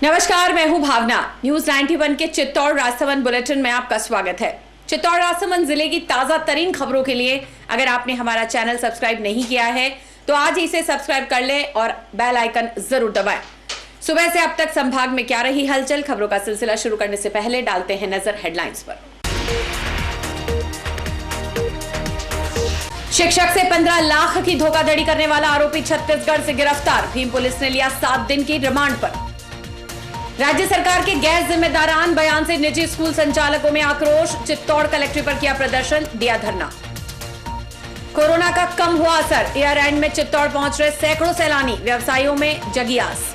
नमस्कार, मैं हूं भावना। न्यूज 91 के चित्तौड़ राजसमंद बुलेटिन में आपका स्वागत है। चित्तौड़ राजसमंद जिले की ताजा तरीन खबरों के लिए अगर आपने हमारा चैनल सब्सक्राइब नहीं किया है तो आज ही इसे सब्सक्राइब कर लें और बेल आइकन जरूर दबाएं। सुबह से अब तक संभाग में क्या रही हलचल, खबरों का सिलसिला शुरू करने से पहले डालते हैं नजर हेडलाइंस पर। शिक्षक से 15 लाख की धोखाधड़ी करने वाला आरोपी छत्तीसगढ़ से गिरफ्तार। भीम पुलिस ने लिया 7 दिन की रिमांड पर। राज्य सरकार के गैर जिम्मेदारान बयान से निजी स्कूल संचालकों में आक्रोश। चित्तौड़ कलेक्ट्रेट पर किया प्रदर्शन, दिया धरना। कोरोना का कम हुआ असर। ईयर एंड में चित्तौड़ पहुंच रहे सैकड़ों सैलानी, व्यवसायियों में जगी आस।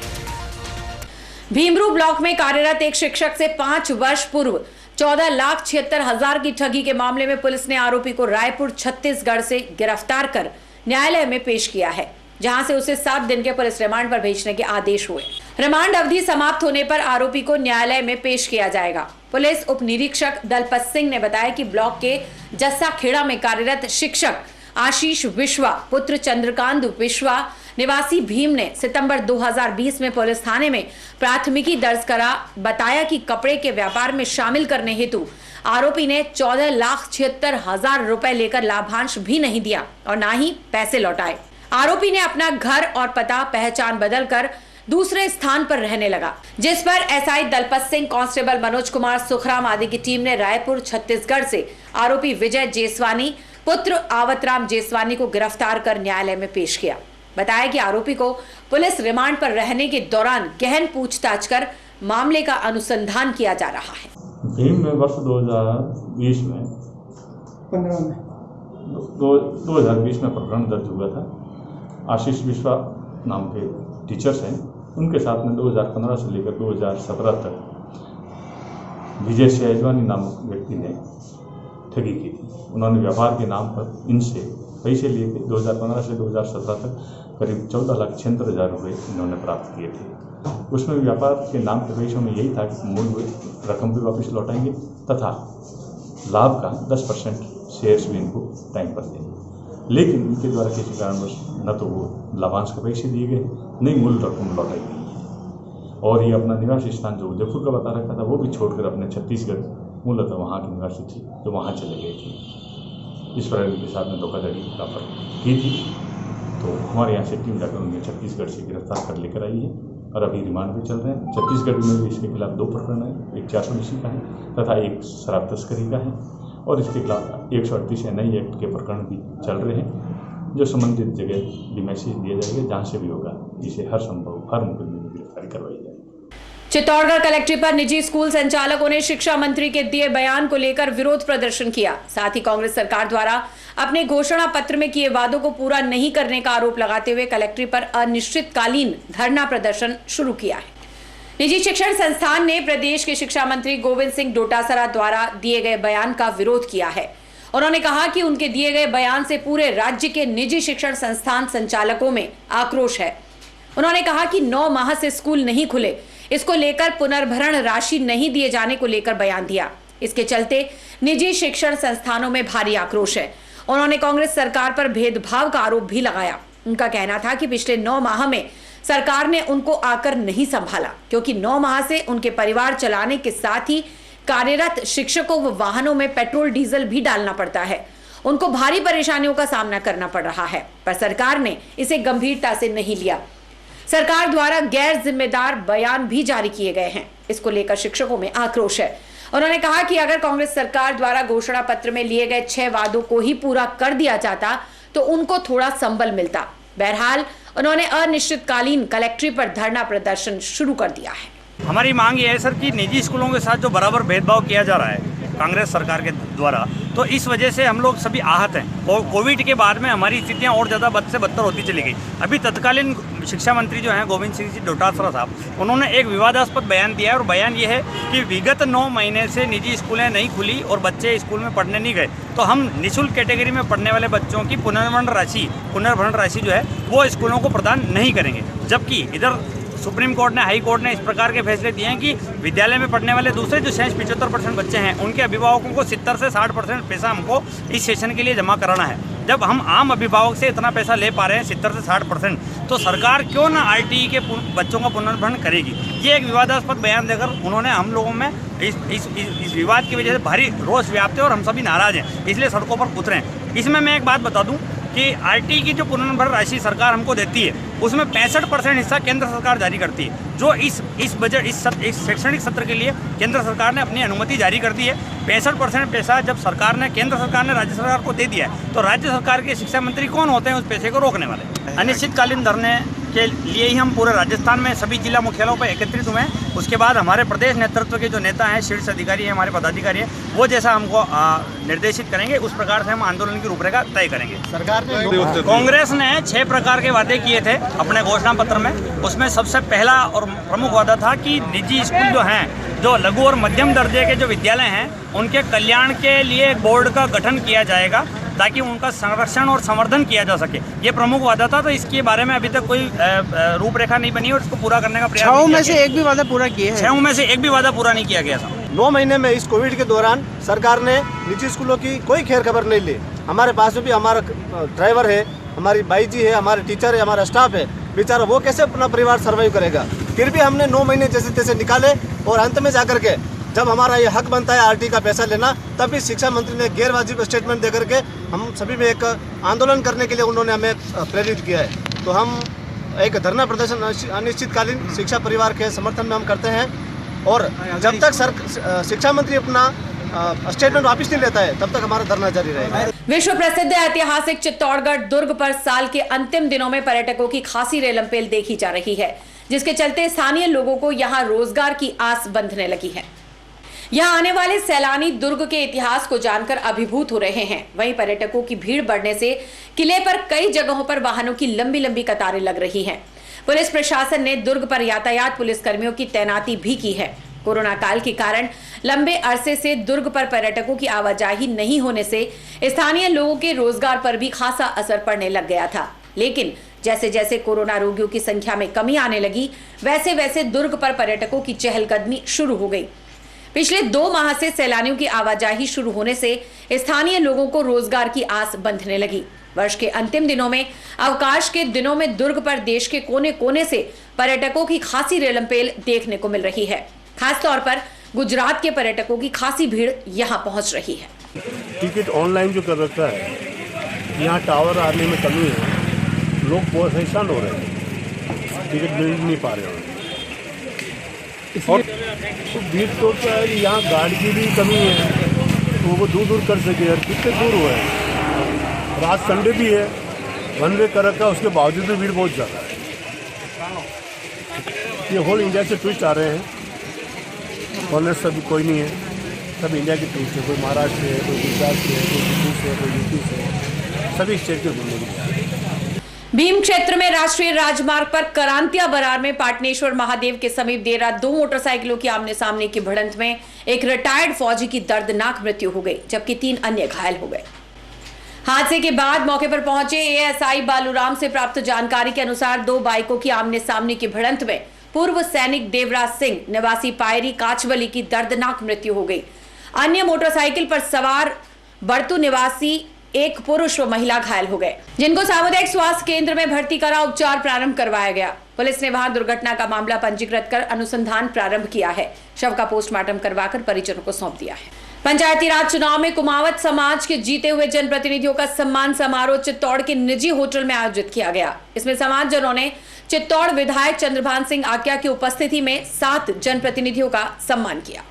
भीमरू ब्लॉक में कार्यरत एक शिक्षक से 5 वर्ष पूर्व 14,76,000 की ठगी के मामले में पुलिस ने आरोपी को रायपुर छत्तीसगढ़ से गिरफ्तार कर न्यायालय में पेश किया है, जहां से उसे 7 दिन के पुलिस रिमांड पर भेजने के आदेश हुए। रिमांड अवधि समाप्त होने पर आरोपी को न्यायालय में पेश किया जाएगा। पुलिस उप निरीक्षक दलपत सिंह ने बताया कि ब्लॉक के जस्सा खेड़ा में कार्यरत शिक्षक आशीष विश्वा पुत्र चंद्रकांत विश्वा निवासी भीम ने सितंबर 2020 में पुलिस थाने में प्राथमिकी दर्ज करा। बताया कि कपड़े के व्यापार में शामिल करने हेतु आरोपी ने 14,76,000 रुपए लेकर लाभांश भी नहीं दिया और ना ही पैसे लौटाए। आरोपी ने अपना घर और पता पहचान बदलकर दूसरे स्थान पर रहने लगा, जिस पर एसआई दलपत सिंह, कांस्टेबल मनोज कुमार सुखराम आदि की टीम ने रायपुर छत्तीसगढ़ से आरोपी विजय जेसवानी पुत्र आवतराम जेसवानी को गिरफ्तार कर न्यायालय में पेश किया। बताया कि आरोपी को पुलिस रिमांड पर रहने के दौरान गहन पूछताछ कर मामले का अनुसंधान किया जा रहा है। भीम में वर्ष 2020 में 2020 में प्रकरण दर्ज हुआ था। आशीष विश्वा नाम के टीचर्स हैं, उनके साथ में 2015 से लेकर 2017 तक विजय शेजवानी नामक व्यक्ति ने ठगी की थी। उन्होंने व्यापार के नाम पर इनसे पैसे लिए थे। 2015 से 2017 तक करीब 14,76,000 रुपये इन्होंने प्राप्त किए थे। उसमें व्यापार के नाम के पैसों में यही था कि मूल रकम भी वापस लौटाएंगे तथा लाभ का 10% शेयर्स भी इनको टाइम पर देंगे। लेकिन उनके द्वारा किसी कारणवश न तो वो लाभांश के पैसे दिए गए, नहीं मूल रकम लौटाई गई है। और ये अपना निवास स्थान जो उदयपुर का बता रखा था वो भी छोड़कर अपने छत्तीसगढ़, मूलतः वहाँ की निवासी थी, तो वहाँ चले गए थे। इस पर इनके साथ में धोखाधड़ी की थी। तो हमारे यहाँ से टीम जाकर उन्हें छत्तीसगढ़ से गिरफ्तार कर लेकर आई है और अभी रिमांड पे चल रहे हैं। छत्तीसगढ़ में भी इसके खिलाफ 2 प्रकरण है, एक 420 का है तथा एक शराब तस्करी का है और इसके खिलाफ 138 NI एक्ट के प्रकरण भी चल रहे हैं, जो संबंधित जगह भी मैसेज दिया जाएगा, जहाँ से भी होगा इसे हर मुकदमे में गिरफ्तारी करवाई जाएगी। चित्तौड़गढ़ कलेक्ट्रेट पर निजी स्कूल संचालकों ने शिक्षा मंत्री के दिए बयान को लेकर विरोध प्रदर्शन किया। साथ ही कांग्रेस सरकार द्वारा अपने घोषणा पत्र में किए वादों को पूरा नहीं करने का आरोप लगाते हुए कलेक्ट्रेट पर अनिश्चितकालीन धरना प्रदर्शन शुरू किया है। निजी शिक्षण संस्थान ने प्रदेश के शिक्षा मंत्री गोविंद सिंह डोटासरा द्वारा दिए गए बयान का विरोध किया है। उन्होंने कहा कि उनके दिए गए बयान से पूरे राज्य के निजी शिक्षण संस्थान संचालकों में आक्रोश है। उन्होंने कहा कि 9 माह से स्कूल नहीं खुले, इसको लेकर पुनर्भरण राशि नहीं दिए जाने को लेकर बयान दिया। इसके चलते निजी शिक्षण संस्थानों में भारी आक्रोश है। उन्होंने कांग्रेस सरकार पर भेदभाव का आरोप भी लगाया। उनका कहना था कि पिछले 9 माह में सरकार ने उनको आकर नहीं संभाला, क्योंकि 9 माह से उनके परिवार चलाने के साथ ही कार्यरत शिक्षकों व वाहनों में पेट्रोल डीजल भी डालना पड़ता है। उनको भारी परेशानियों का सामना करना पड़ रहा है, पर सरकार ने इसे गंभीरता से नहीं लिया। सरकार द्वारा गैर जिम्मेदार बयान भी जारी किए गए हैं। इसको लेकर शिक्षकों में आक्रोश है। उन्होंने कहा कि अगर कांग्रेस सरकार द्वारा घोषणा पत्र में लिए गए 6 वादों को ही पूरा कर दिया जाता तो उनको थोड़ा संबल मिलता। बहरहाल उन्होंने अनिश्चितकालीन कलेक्ट्रेट पर धरना प्रदर्शन शुरू कर दिया है। हमारी मांग ये है सर कि निजी स्कूलों के साथ जो बराबर भेदभाव किया जा रहा है कांग्रेस सरकार के द्वारा, तो इस वजह से हम लोग सभी आहत हैं। कोविड के बाद में हमारी स्थितियां और ज़्यादा बद से बदतर होती चली गई। अभी तत्कालीन शिक्षा मंत्री जो हैं गोविंद सिंह जी डोटासरा साहब, उन्होंने एक विवादास्पद बयान दिया है और बयान ये है कि विगत 9 महीने से निजी स्कूलें नहीं खुली और बच्चे स्कूल में पढ़ने नहीं गए, तो हम निःशुल्क कैटेगरी में पढ़ने वाले बच्चों की पुनर्भरण राशि जो है वो स्कूलों को प्रदान नहीं करेंगे। जबकि इधर सुप्रीम कोर्ट ने, हाई कोर्ट ने इस प्रकार के फैसले दिए हैं कि विद्यालय में पढ़ने वाले दूसरे जो 75% बच्चे हैं उनके अभिभावकों को 70 से 60% पैसा हमको इस सेशन के लिए जमा कराना है। जब हम आम अभिभावक से इतना पैसा ले पा रहे हैं 70 से 60%, तो सरकार क्यों ना आरटीई के बच्चों का पुनर्भरण करेगी। ये एक विवादास्पद बयान देकर उन्होंने हम लोगों में इस विवाद की वजह से भारी रोष व्याप्त है और हम सभी नाराज हैं, इसलिए सड़कों पर उतरे हैं। इसमें मैं एक बात बता दूं कि आरटीई की जो पुनर्भरण राशि सरकार हमको देती है उसमें 65% हिस्सा केंद्र सरकार जारी करती है, जो इस शैक्षणिक सत्र के लिए केंद्र सरकार ने अपनी अनुमति जारी कर दी है। 65% पैसा जब केंद्र सरकार ने राज्य सरकार को दे दिया है, तो राज्य सरकार के शिक्षा मंत्री कौन होते हैं उस पैसे को रोकने वाले। अनिश्चितकालीन धरने के लिए ही हम पूरे राजस्थान में सभी जिला मुख्यालयों पर एकत्रित हुए हैं। उसके बाद हमारे प्रदेश नेतृत्व के जो नेता हैं, शीर्ष अधिकारी हैं, हमारे पदाधिकारी हैं, वो जैसा हमको निर्देशित करेंगे उस प्रकार से हम आंदोलन की रूपरेखा तय करेंगे। सरकार ने, कांग्रेस ने 6 प्रकार के वादे किए थे अपने घोषणा पत्र में। उसमें सबसे पहला और प्रमुख वादा था कि निजी स्कूल जो हैं, जो लघु और मध्यम दर्जे के जो विद्यालय हैं, उनके कल्याण के लिए एक बोर्ड का गठन किया जाएगा ताकि उनका संरक्षण और संवर्धन किया जा सके। ये प्रमुख वादा था। तो इसके बारे में अभी तक कोई रूपरेखा नहीं बनी और इसको पूरा करने का प्रयास 6 में से एक भी वादा पूरा किया है। 6 में से एक भी वादा पूरा नहीं किया गया था। 9 महीने में इस कोविड के दौरान सरकार ने निजी स्कूलों की कोई खैर खबर नहीं ली। हमारे पास भी हमारा ड्राइवर है, हमारी बाई जी है, हमारे टीचर है, हमारा स्टाफ है, बेचारा वो कैसे अपना परिवार सर्वाइव करेगा। फिर भी हमने 9 महीने जैसे तैसे निकाले और अंत में जाकर के जब हमारा ये हक बनता है आरटीई का पैसा लेना, तब भी शिक्षा मंत्री ने गैरवाजिब स्टेटमेंट देकर के हम सभी में एक आंदोलन करने के लिए उन्होंने हमें प्रेरित किया है। तो हम एक धरना प्रदर्शन अनिश्चितकालीन शिक्षा परिवार के समर्थन में हम करते हैं और जब तक शिक्षा मंत्री अपना स्टेटमेंट वापस नहीं लेता है तब तक हमारा धरना जारी रहेगा। विश्व प्रसिद्ध ऐतिहासिक चित्तौड़गढ़ दुर्ग पर साल के अंतिम दिनों में पर्यटकों की खासी रेलमपेल देखी जा रही है, जिसके चलते स्थानीय लोगों को यहां रोजगार की आस बंधने लगी है। यहां आने वाले सैलानी दुर्ग के इतिहास को जानकर अभिभूत हो रहे हैं। वहीं पर्यटकों की भीड़ बढ़ने से किले पर कई जगहों पर वाहनों की लंबी लंबी कतारें लग रही हैं। पुलिस प्रशासन ने दुर्ग पर यातायात पुलिस कर्मियों की तैनाती भी की है। कोरोना काल के कारण लंबे अरसे से दुर्ग पर पर्यटकों की आवाजाही नहीं होने से स्थानीय लोगों के रोजगार पर भी खासा असर पड़ने लग गया था। लेकिन जैसे जैसे कोरोना रोगियों की संख्या में कमी आने लगी, वैसे वैसे दुर्ग पर पर्यटकों की चहलकदमी शुरू हो गई। पिछले 2 माह से सैलानियों की आवाजाही शुरू होने से स्थानीय लोगों को रोजगार की आस बंधने लगी। वर्ष के अंतिम दिनों में, अवकाश के दिनों में दुर्ग पर देश के कोने कोने से पर्यटकों की खासी रेलमपेल देखने को मिल रही है। खासतौर पर गुजरात के पर्यटकों की खासी भीड़ यहां पहुंच रही है। टिकट ऑनलाइन जो कर रखा है, यहाँ टावर आने में कमी है, लोग बहुत परेशान हो रहे हैं, टिकट मिल नहीं पा रहे हैं। और तो भीड़ तो क्या है, यहाँ गाड़ी की भी कमी है, तो वो दूर दूर कर सके यार, कितने दूर हुआ है। रात संडे भी है, वन वे कर रखा है, उसके बावजूद भी भीड़ बहुत ज़्यादा है। ये होल इंडिया से टूरिस्ट आ रहे हैं, फॉरेनर सब कोई नहीं है, सब इंडिया के टूरिस्ट है। कोई महाराष्ट्र से है, कोई गुजरात से है, कोई दिल्ली से है, कोई यूपी से है, सभी स्टेट के घूमने के लिए। भीम क्षेत्र में राष्ट्रीय राजमार्ग पर करांतिया बरार में पाटनेश्वर महादेव के समीप देर रात 2 मोटरसाइकिलों की आमने सामने की भिड़ंत में एक रिटायर्ड फौजी की दर्दनाक मृत्यु हो गई, जबकि 3 अन्य घायल हो गए। हादसे के बाद मौके पर पहुंचे एएसआई बालूराम से प्राप्त जानकारी के अनुसार 2 बाइकों की आमने सामने की भिड़ंत में पूर्व सैनिक देवराज सिंह निवासी पायरी काचवली की दर्दनाक मृत्यु हो गई। अन्य मोटरसाइकिल पर सवार बड़तू निवासी एक पुरुष व महिला घायल हो गए, जिनको सामुदायिक स्वास्थ्य केंद्र में भर्ती करा उपचार प्रारंभ करवाया गया। पुलिस ने वहां दुर्घटना का मामला पंजीकृत कर अनुसंधान प्रारंभ किया है। शव का पोस्टमार्टम करवाकर परिजनों को सौंप दिया है। पंचायती राज चुनाव में कुमावत समाज के जीते हुए जनप्रतिनिधियों का सम्मान समारोह चित्तौड़ के निजी होटल में आयोजित किया गया। इसमें समाजजनों ने चित्तौड़ विधायक चंद्रभान सिंह आक्या की उपस्थिति में 7 जनप्रतिनिधियों का सम्मान किया।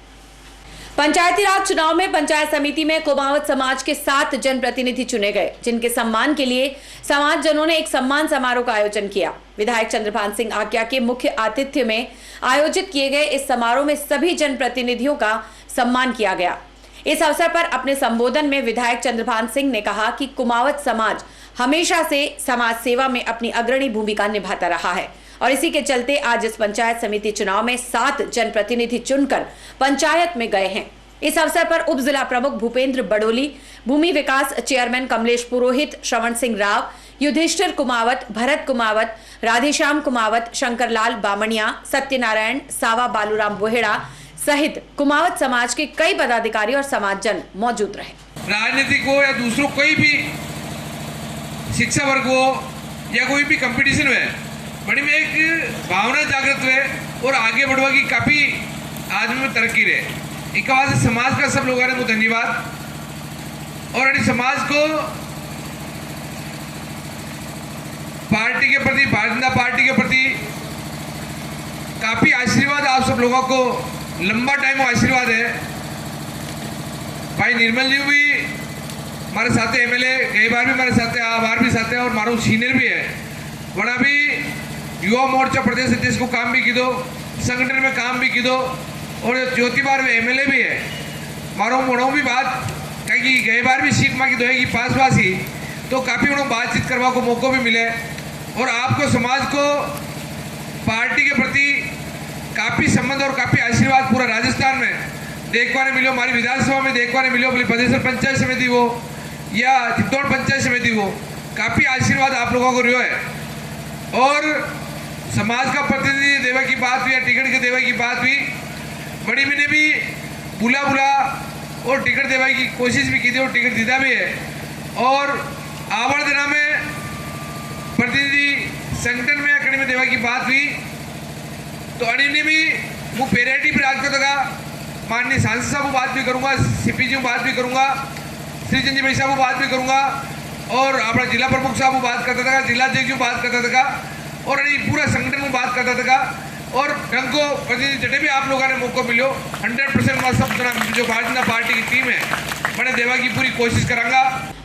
पंचायती राज चुनाव में पंचायत समिति में कुमावत समाज के 7 जनप्रतिनिधि चुने गए, जिनके सम्मान के लिए समाजजनों ने एक सम्मान समारोह का आयोजन किया। विधायक चंद्रभान सिंह आक्या के मुख्य आतिथ्य में आयोजित किए गए इस समारोह में सभी जनप्रतिनिधियों का सम्मान किया गया। इस अवसर पर अपने संबोधन में विधायक चंद्रभान सिंह ने कहा कि कुमावत समाज हमेशा से समाज सेवा में अपनी अग्रणी भूमिका निभाता रहा है और इसी के चलते आज इस पंचायत समिति चुनाव में 7 जनप्रतिनिधि चुनकर पंचायत में गए हैं। इस अवसर पर उप जिला प्रमुख भूपेंद्र बड़ोली, भूमि विकास चेयरमैन कमलेश पुरोहित, श्रवण सिंह राव, युधिष्ठिर कुमावत, भरत कुमावत, राधेश्याम कुमावत, शंकरलाल बामणिया, सत्यनारायण, सावा बालूराम बोहेड़ा सहित कुमावत समाज के कई पदाधिकारी और समाजजन मौजूद रहे। राजनीतिक हो या दूसरों कोई भी शिक्षा वर्ग हो या कोई भी कंपटीशन है, बड़ी में एक भावना जागृत हुए और आगे बढ़वा की काफ़ी आदमी में तरक्की रहे। एक आवाज समाज का सब लोगों ने धन्यवाद और समाज को पार्टी के प्रति, भारतीय जनता पार्टी के प्रति काफ़ी आशीर्वाद, आप सब लोगों को लंबा टाइम आशीर्वाद है। भाई निर्मल जी भी हमारे साथ एमएलए, कई बार भी हमारे साथ है, बार भी साथ है और मारो सीनियर भी है। वरना भी युवा मोर्चा प्रदेश अध्यक्ष को काम भी की दो, संगठन में काम भी की दो और चौथी बार में एमएलए भी है। मारो मोड़ों भी बात कहीं गई बार भी सीट मांगी दोगी पास ही, तो काफ़ी उन्होंने बातचीत करवा को मौका भी मिले और आपको समाज को पार्टी के प्रति काफ़ी संबंध और काफ़ी आशीर्वाद पूरा राजस्थान में देखने ने मिलो। हमारी विधानसभा में देखने ने मिलो, बोले पदेसर पंचायत समिति हो या चित्तौड़ पंचायत समिति हो, काफ़ी आशीर्वाद आप लोगों को रहा है। और समाज का प्रतिनिधि देवे की बात हुई या टिकट के देवे की बात हुई, बड़ी मैंने भी बुला और टिकट देवे की कोशिश भी की थी और टिकट दीदा भी है। और आवर दिना में प्रतिनिधि संगठन में अकड़ी में देवे की बात हुई तो अड़ी ने भी वो पेरेटी पर आज का माननीय सांसद साहब को बात भी करूंगा, सीपी जी को बात भी करूंगा, श्री चंद जी भाई साहब को बात भी करूंगा और अपना जिला प्रमुख साहब को बात करता था, जिला अध्यक्ष को बात करता था और पूरा संगठन को बात करता था और ढंग को प्रतिनिधि जटे भी आप लोगों ने मौका मिलो 100% सब जो भारतीय जनता पार्टी की टीम है मैंने देवा की पूरी कोशिश करांगा।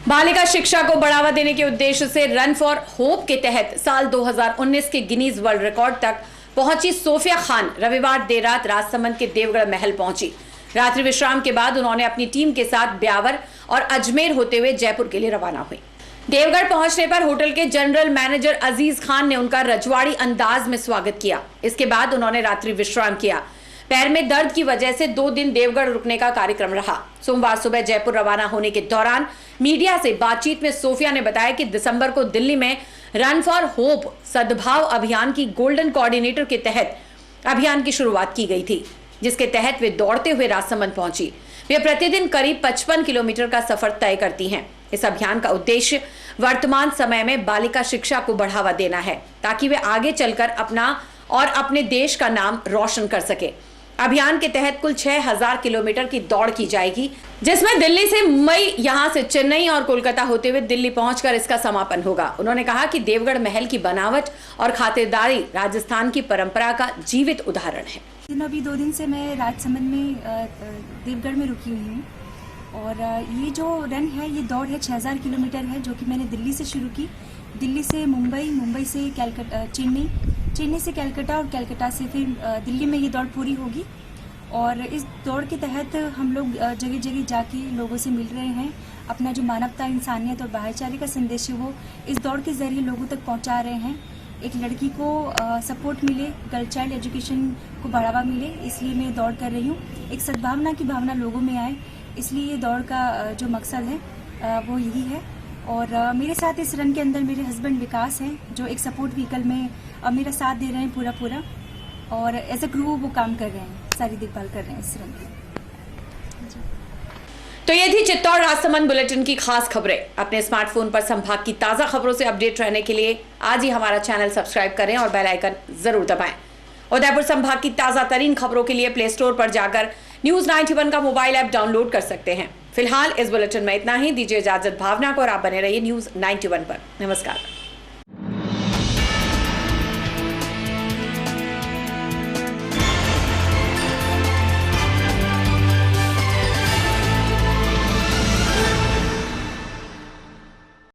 बालिका शिक्षा को बढ़ावा देने के उद्देश्य से रन फॉर होप के तहत साल 2019 के गिनीज वर्ल्ड रिकॉर्ड तक पहुंची सोफिया खान रविवार देर रात राजसमंद के देवगढ़ महल पहुंची। रात्रि विश्राम के बाद उन्होंने अपनी टीम के साथ ब्यावर और अजमेर होते हुए जयपुर के लिए रवाना हुई। देवगढ़ पहुंचने पर होटल के जनरल मैनेजर अजीज खान ने उनका रजवाड़ी अंदाज में स्वागत किया। इसके बाद उन्होंने रात्रि विश्राम किया। पैर में दर्द की वजह से 2 दिन देवगढ़ रुकने का कार्यक्रम रहा। सोमवार सुबह जयपुर रवाना होने के दौरान मीडिया से बातचीत में सोफिया ने बताया कि दिसंबर को दिल्ली में रन फॉर होप सद्भाव अभियान की गोल्डन कोऑर्डिनेटर के तहत अभियान की शुरुआत की गई थी, जिसके तहत वे दौड़ते हुए राजसमंद पहुंची। वे प्रतिदिन करीब 55 किलोमीटर का सफर तय करती हैं। इस अभियान का उद्देश्य वर्तमान समय में बालिका शिक्षा को बढ़ावा देना है, ताकि वे आगे चलकर अपना और अपने देश का नाम रोशन कर सके। अभियान के तहत कुल 6000 किलोमीटर की दौड़ की जाएगी, जिसमें दिल्ली से मुंबई, यहां से चेन्नई और कोलकाता होते हुए दिल्ली पहुंचकर इसका समापन होगा। उन्होंने कहा कि देवगढ़ महल की बनावट और खातिरदारी राजस्थान की परंपरा का जीवित उदाहरण है। अभी 2 दिन से मैं राजसमंद में देवगढ़ में रुकी हुई हूँ और ये जो रन है, ये दौड़ है 6000 किलोमीटर है, जो कि मैंने दिल्ली से शुरू की। दिल्ली से मुंबई, मुंबई से कलकत्ता, चेन्नई से कलकत्ता और कलकत्ता से फिर दिल्ली में ये दौड़ पूरी होगी। और इस दौड़ के तहत हम लोग जगह जगह जाके लोगों से मिल रहे हैं, अपना जो मानवता, इंसानियत और भाईचारे का संदेश है वो इस दौड़ के ज़रिए लोगों तक पहुंचा रहे हैं। एक लड़की को सपोर्ट मिले, गर्ल चाइल्ड एजुकेशन को बढ़ावा मिले, इसलिए मैं दौड़ कर रही हूँ। एक सद्भावना की भावना लोगों में आए, इसलिए ये दौड़ का जो मकसद है वो यही है। और मेरे साथ इस रन के अंदर मेरे हस्बैंड विकास हैं, जो एक सपोर्ट व्हीकल में मेरा साथ दे रहे हैं पूरा और एज ए क्रू वो काम कर रहे हैं, सारी देखभाल कर रहे हैं इस रन की। तो ये थी चित्तौड़ राजसमंद बुलेटिन की खास खबरें। अपने स्मार्टफोन पर संभाग की ताज़ा खबरों से अपडेट रहने के लिए आज ही हमारा चैनल सब्सक्राइब करें और बेल आइकन जरूर दबाएं। उदयपुर संभाग की ताज़ा तरीन खबरों के लिए प्ले स्टोर पर जाकर न्यूज़ 91 का मोबाइल ऐप डाउनलोड कर सकते हैं। फिलहाल इस बुलेटिन में इतना ही। दीजिए इजाजत भावना को और आप बने रहिए न्यूज़ 91 पर। नमस्कार।